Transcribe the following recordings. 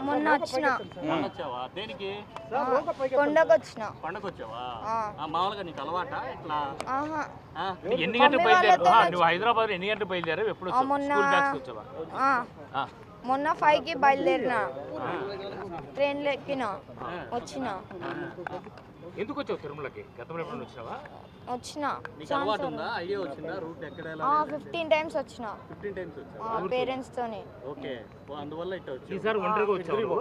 మొన్న వచ్చిన. మొన్న వచ్చావా? దేనికి? కొండకు వచ్చిన. పండగ వచ్చావా? మామూలుగా నీకు అలవాటా ఇట్లా? ఎన్ని గంటలు బయలుదేరావు? నువ్వు హైదరాబాద్ ఎన్ని గంటలు బయలుదేరావు? ఎప్పుడు వచ్చావా? మొన్న 5కి బయలుదేరిన, ట్రైన్లో ఎక్కిన, వచ్చిన. ఎందుకు వచ్చావు తిరుమలకి? గతంలో ఎప్పుడు వచ్చావా? వచ్చిన. నీకు అలవాటు ఉందా? ఐడియా వచ్చిందా రూట్ ఎక్కడ? 15 టైమ్స్ వచ్చిన. 15 టైమ్స్ వచ్చావా? పేరెంట్స్ తోని. ఓకే, అందువల్ల ఇట్లా వచ్చావు. ఈసారి ఒంటరిగా వచ్చావు.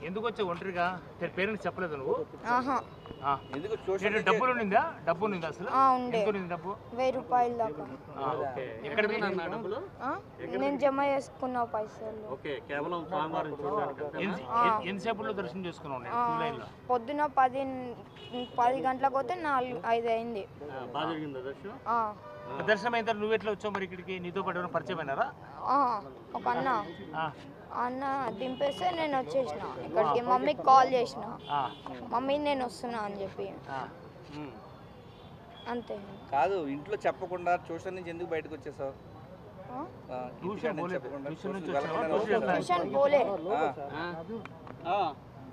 ఎందుకు వచ్చావు ఒంటరిగా? పేరెంట్స్ చెప్పలేదు నువ్వు? డబ్బులు ఉండిందా? డబ్బు ఉండిందా అసలు? ఎంత ఉంది డబ్బు? 1000 రూపాయలు దాకా. ఎక్కడ పోయినా డబ్బులు? నేను జమ చేసుకున్న పైసలు. ఓకే, కేవలం స్వామివారిని చూడడానికి. ఎంతసేపులో దర్శనం చేసుకున్నావు? పొద్దున 10 గంటలకు పోతే 4-5 అయింది. బాగా జరిగిందా దర్శనం? దర్శనం అయిన తర్వాత నువ్వు ఎట్లా వచ్చావు మరి ఇక్కడికి? నీతో పాటు ఎవరైనా పరిచయం అయినారా? ఒక అన్న దింపేస్తే నేను వచ్చేసిన ఇక్కడికి. మమ్మీకి కాల్ చేసిన, మమ్మీ నేను వస్తున్నా అని చెప్పి. అంతే. కాదు, ఇంట్లో చెప్పకుండా ట్యూషన్ నుంచి ఎందుకు బయటకు వచ్చేసావు? ట్యూషన్ పోలే,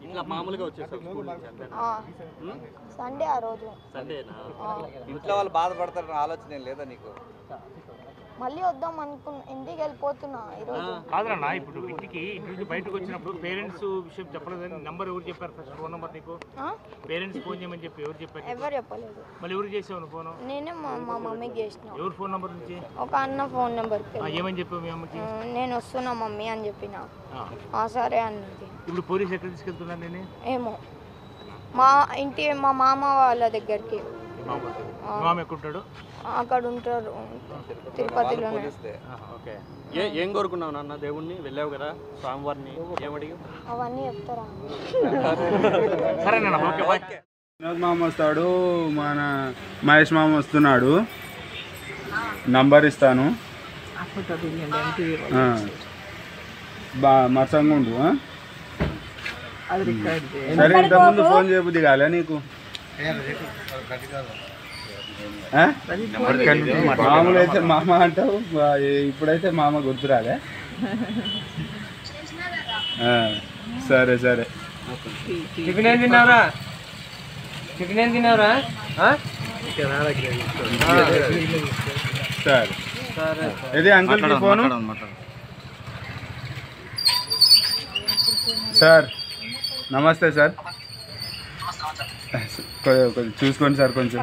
ఇట్లా మామూలుగా వచ్చేసావు? సండే. ఆ రోజు సండేనా? ఇంట్లో వాళ్ళు బాధపడతారని ఆలోచన లేదా నీకు? మళ్ళీ వద్దాం అనుకున్నా, ఇంటికి వెళ్ళిపోతున్నా ఈరోజు. కాదన్నా, ఇప్పుడు ఇంటి బయటకు వచ్చినప్పుడు పేరెంట్స్ విషయం చెప్పలేదని నంబర్ ఎవరు చెప్పారు? ఫస్ట్ ఫోన్ నెంబర్ నీకు పేరెంట్స్ ఫోన్ చేయమని చెప్పి ఎవరు చెప్పారు? ఎవరు చెప్పలేదు. మళ్ళీ ఎవరు చేసావు ఫోన్? నేనే మా మమ్మీకి చేసిన. ఎవరు ఫోన్ నెంబర్ నుంచి? ఒక అన్న ఫోన్ నెంబర్. ఏమని చెప్పావు మీ అమ్మకి? నేను వస్తున్నా మమ్మీ అని చెప్పిన. సరే అన్నది. ఇప్పుడు పోలీసు ఎక్కడ తీసుకెళ్తున్నా నేను? ఏమో, మా మామ వాళ్ళ దగ్గరికి. మామ ఎక్కడుంటాడు? అక్కడ ఉంటారు, తిరుపతిలో. ఏం కోరుకున్నావు నాన్న దేవుణ్ణి? వెళ్ళావు కదా స్వామివారిని, ఏమడిగా? అవన్నీ చెప్తారా? సరేనా? ఓకే, వినోద్ మామ వస్తాడు, మన మహేష్ మామ వస్తున్నాడు. నంబర్ ఇస్తాను, మసంగా ఉండు. సరే, ఇంతకుముందు ఫోన్ చేయబుద్ది కాలే నీకు? మామూలు అయితే మామ అంటావు, ఇప్పుడైతే మామ గుర్తురాలే. సరే సరే. టిఫిన్ ఏం తిన్నారా? సరే. ఇది అంకుల్కి ఫోను. సార్ నమస్తే సార్. కొంచెం చూసుకోండి సార్ కొంచెం.